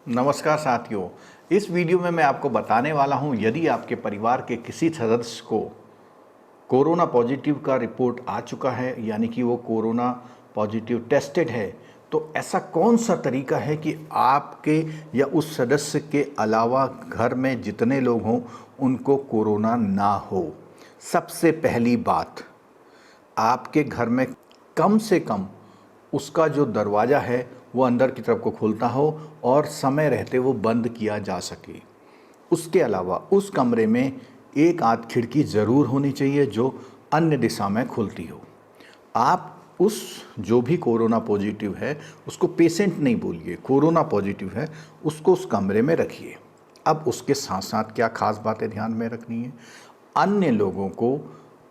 नमस्कार साथियों। इस वीडियो में मैं आपको बताने वाला हूं, यदि आपके परिवार के किसी सदस्य को कोरोना पॉजिटिव का रिपोर्ट आ चुका है, यानी कि वो कोरोना पॉजिटिव टेस्टेड है, तो ऐसा कौन सा तरीका है कि आपके या उस सदस्य के अलावा घर में जितने लोग हों उनको कोरोना ना हो। सबसे पहली बात, आपके घर में कम से कम उसका जो दरवाज़ा है वो अंदर की तरफ को खुलता हो और समय रहते वो बंद किया जा सके। उसके अलावा उस कमरे में एक आध खिड़की ज़रूर होनी चाहिए जो अन्य दिशा में खुलती हो। आप उस जो भी कोरोना पॉजिटिव है उसको पेशेंट नहीं बोलिए, कोरोना पॉजिटिव है उसको उस कमरे में रखिए। अब उसके साथ साथ क्या खास बातें ध्यान में रखनी है, अन्य लोगों को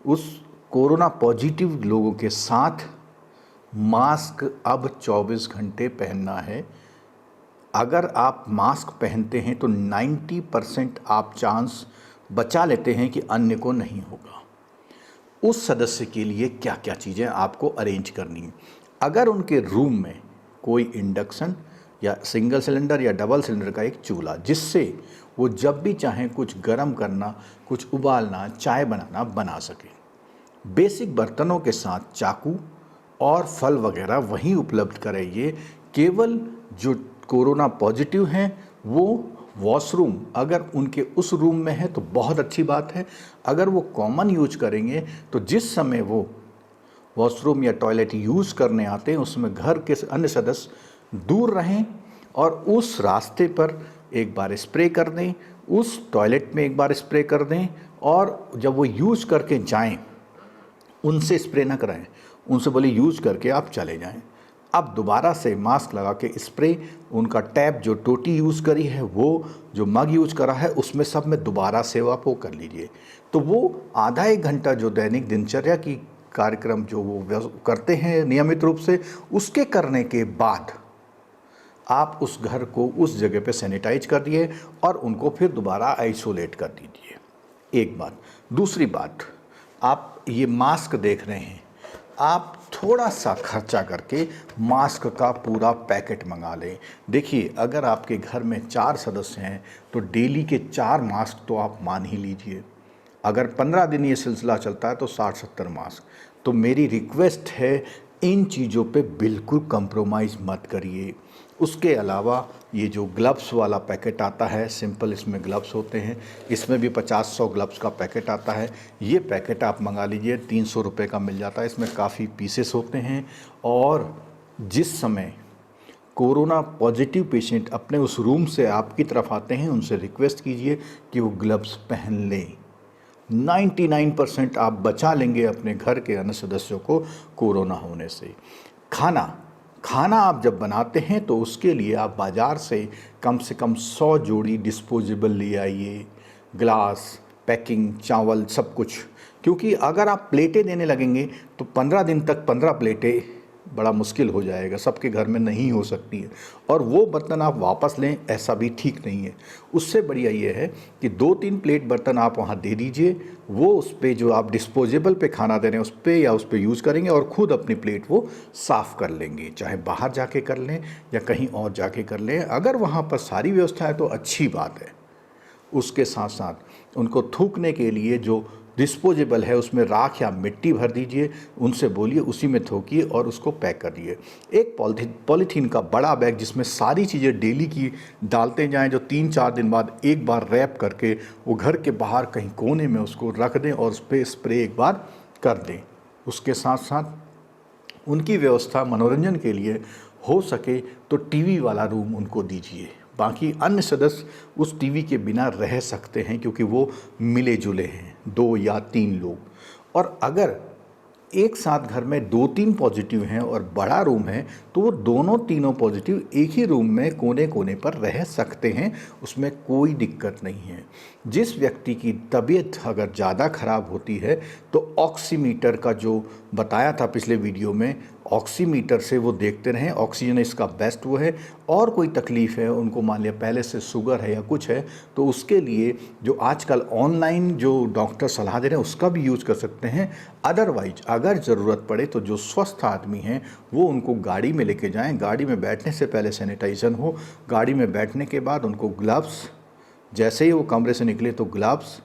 उस कोरोना पॉजिटिव लोगों के साथ मास्क अब 24 घंटे पहनना है। अगर आप मास्क पहनते हैं तो 90% आप चांस बचा लेते हैं कि अन्य को नहीं होगा। उस सदस्य के लिए क्या क्या चीज़ें आपको अरेंज करनी है। अगर उनके रूम में कोई इंडक्शन या सिंगल सिलेंडर या डबल सिलेंडर का एक चूल्हा, जिससे वो जब भी चाहें कुछ गर्म करना, कुछ उबालना, चाय बनाना बना सकें। बेसिक बर्तनों के साथ चाकू और फल वगैरह वहीं उपलब्ध कराइए। केवल जो कोरोना पॉजिटिव हैं वो वॉशरूम अगर उनके उस रूम में है तो बहुत अच्छी बात है। अगर वो कॉमन यूज करेंगे तो जिस समय वो वॉशरूम या टॉयलेट यूज़ करने आते हैं उसमें घर के अन्य सदस्य दूर रहें और उस रास्ते पर एक बार स्प्रे कर दें, उस टॉयलेट में एक बार स्प्रे कर दें और जब वो यूज़ करके जाएं उनसे स्प्रे ना कराएं, उनसे बोले यूज़ करके आप चले जाएं। अब दोबारा से मास्क लगा के स्प्रे, उनका टैप जो टोटी यूज़ करी है, वो जो मग यूज़ करा है, उसमें सब में दोबारा से आप वो कर लीजिए। तो वो आधा एक घंटा जो दैनिक दिनचर्या की कार्यक्रम जो वो करते हैं नियमित रूप से, उसके करने के बाद आप उस घर को उस जगह पे सैनिटाइज कर दिए और उनको फिर दोबारा आइसोलेट कर दीजिए। एक बात। दूसरी बात, आप ये मास्क देख रहे हैं, आप थोड़ा सा खर्चा करके मास्क का पूरा पैकेट मंगा लें। देखिए, अगर आपके घर में 4 सदस्य हैं तो डेली के 4 मास्क तो आप मान ही लीजिए। अगर 15 दिन ये सिलसिला चलता है तो 60-70 मास्क। तो मेरी रिक्वेस्ट है, इन चीज़ों पे बिल्कुल कंप्रोमाइज़ मत करिए। उसके अलावा ये जो ग्लव्स वाला पैकेट आता है, सिंपल इसमें ग्लव्स होते हैं, इसमें भी 50-100 ग्लव्स का पैकेट आता है। ये पैकेट आप मंगा लीजिए, 300 रुपये का मिल जाता है। इसमें काफ़ी पीसेस होते हैं और जिस समय कोरोना पॉजिटिव पेशेंट अपने उस रूम से आपकी तरफ आते हैं उनसे रिक्वेस्ट कीजिए कि वो ग्लव्स पहन लें। 99% आप बचा लेंगे अपने घर के अन्य सदस्यों को कोरोना होने से। खाना आप जब बनाते हैं तो उसके लिए आप बाज़ार से कम 100 जोड़ी डिस्पोजेबल ले आइए, ग्लास, पैकिंग, चावल, सब कुछ। क्योंकि अगर आप प्लेटें देने लगेंगे तो 15 दिन तक 15 प्लेटें बड़ा मुश्किल हो जाएगा, सबके घर में नहीं हो सकती है। और वो बर्तन आप वापस लें, ऐसा भी ठीक नहीं है। उससे बढ़िया ये है कि 2-3 प्लेट बर्तन आप वहाँ दे दीजिए, वो उस पे जो आप डिस्पोजेबल पे खाना दे रहे हैं उस पे या उस पे यूज़ करेंगे और ख़ुद अपनी प्लेट वो साफ़ कर लेंगे, चाहे बाहर जाके कर लें या कहीं और जाके कर लें। अगर वहाँ पर सारी व्यवस्था है तो अच्छी बात है। उसके साथ साथ उनको थूकने के लिए जो डिस्पोजेबल है उसमें राख या मिट्टी भर दीजिए, उनसे बोलिए उसी में थूकिए और उसको पैक कर दिए। एक पॉलीथीन का बड़ा बैग जिसमें सारी चीज़ें डेली की डालते जाएं, जो 3-4 दिन बाद एक बार रैप करके वो घर के बाहर कहीं कोने में उसको रख दें और उस पर स्प्रे एक बार कर दें। उसके साथ साथ उनकी व्यवस्था मनोरंजन के लिए हो सके तो टीवी वाला रूम उनको दीजिए। बाकी अन्य सदस्य उस टीवी के बिना रह सकते हैं क्योंकि वो मिले जुले हैं, 2 या 3 लोग। और अगर एक साथ घर में 2-3 पॉजिटिव हैं और बड़ा रूम है तो वो दोनों तीनों पॉजिटिव एक ही रूम में कोने कोने पर रह सकते हैं, उसमें कोई दिक्कत नहीं है। जिस व्यक्ति की तबीयत अगर ज़्यादा खराब होती है तो ऑक्सीमीटर का जो बताया था पिछले वीडियो में, ऑक्सीमीटर से वो देखते रहें, ऑक्सीजन इसका बेस्ट वो है। और कोई तकलीफ़ है उनको, मान लिया पहले से शुगर है या कुछ है, तो उसके लिए जो आजकल ऑनलाइन जो डॉक्टर सलाह दे रहे हैं उसका भी यूज़ कर सकते हैं। अदरवाइज अगर ज़रूरत पड़े तो जो स्वस्थ आदमी हैं वो उनको गाड़ी में लेके जाएं, गाड़ी में बैठने से पहले सैनिटाइजन हो, गाड़ी में बैठने के बाद उनको ग्लव्स, जैसे ही वो कमरे से निकले तो ग्लव्स,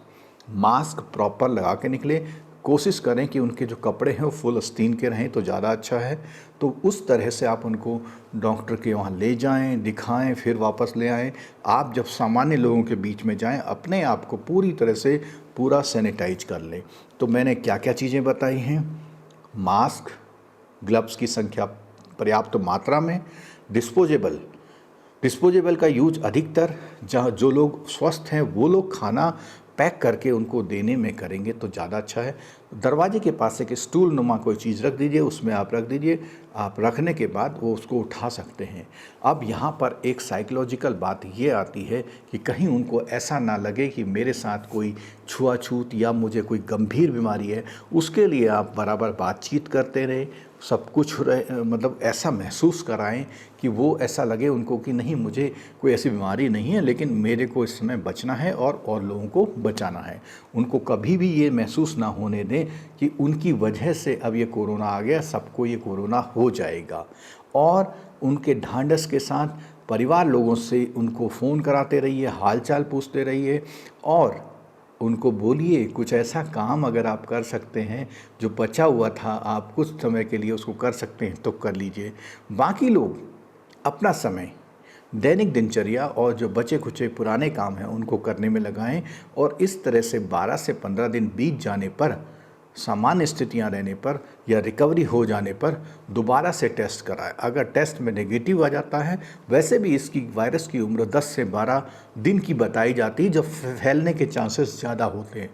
मास्क प्रॉपर लगा के निकले। कोशिश करें कि उनके जो कपड़े हैं वो फुल आस्तीन के रहें तो ज़्यादा अच्छा है। तो उस तरह से आप उनको डॉक्टर के वहाँ ले जाएं, दिखाएं, फिर वापस ले आएं। आप जब सामान्य लोगों के बीच में जाएं, अपने आप को पूरी तरह से पूरा सैनिटाइज कर लें। तो मैंने क्या क्या चीज़ें बताई हैं, मास्क, ग्लव्स की संख्या पर्याप्त मात्रा में, डिस्पोजेबल का यूज अधिकतर जहाँ जो लोग स्वस्थ हैं वो लोग खाना पैक करके उनको देने में करेंगे तो ज़्यादा अच्छा है। दरवाजे के पास एक स्टूल नुमा कोई चीज़ रख दीजिए, उसमें आप रख दीजिए। आप रखने के बाद वो उसको उठा सकते हैं। अब यहाँ पर एक साइकोलॉजिकल बात ये आती है कि कहीं उनको ऐसा ना लगे कि मेरे साथ कोई छुआछूत या मुझे कोई गंभीर बीमारी है। उसके लिए आप बराबर बातचीत करते रहें, सब कुछ मतलब ऐसा महसूस कराएं कि वो ऐसा लगे उनको कि नहीं, मुझे कोई ऐसी बीमारी नहीं है, लेकिन मेरे को इस समय बचना है और लोगों को बचाना है। उनको कभी भी ये महसूस ना होने दें कि उनकी वजह से अब ये कोरोना आ गया, सबको ये कोरोना हो जाएगा। और उनके ढांढस के साथ परिवार लोगों से उनको फ़ोन कराते रहिए, हालचाल पूछते रहिए और उनको बोलिए कुछ ऐसा काम अगर आप कर सकते हैं जो बचा हुआ था, आप कुछ समय के लिए उसको कर सकते हैं तो कर लीजिए। बाकी लोग अपना समय दैनिक दिनचर्या और जो बचे खुचे पुराने काम हैं उनको करने में लगाएं और इस तरह से 12 से 15 दिन बीत जाने पर, सामान्य स्थितियां रहने पर या रिकवरी हो जाने पर दोबारा से टेस्ट कराएं। अगर टेस्ट में नेगेटिव आ जाता है, वैसे भी इसकी वायरस की उम्र 10 से 12 दिन की बताई जाती है, जब फैलने के चांसेस ज़्यादा होते हैं।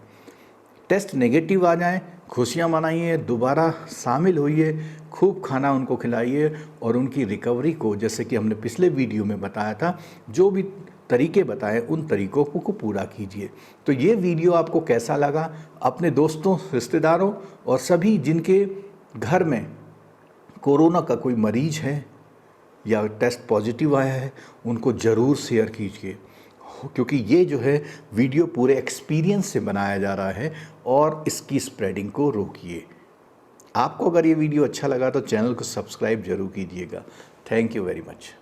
टेस्ट नेगेटिव आ जाए, खुशियाँ मनाइए, दोबारा शामिल होइए, खूब खाना उनको खिलाइए और उनकी रिकवरी को, जैसे कि हमने पिछले वीडियो में बताया था, जो भी तरीके बताए उन तरीकों को पूरा कीजिए। तो ये वीडियो आपको कैसा लगा, अपने दोस्तों, रिश्तेदारों और सभी जिनके घर में कोरोना का कोई मरीज है या टेस्ट पॉजिटिव आया है उनको ज़रूर शेयर कीजिए, क्योंकि ये जो है वीडियो पूरे एक्सपीरियंस से बनाया जा रहा है और इसकी स्प्रेडिंग को रोकिए। आपको अगर ये वीडियो अच्छा लगा तो चैनल को सब्सक्राइब जरूर कीजिएगा। Thank you very much.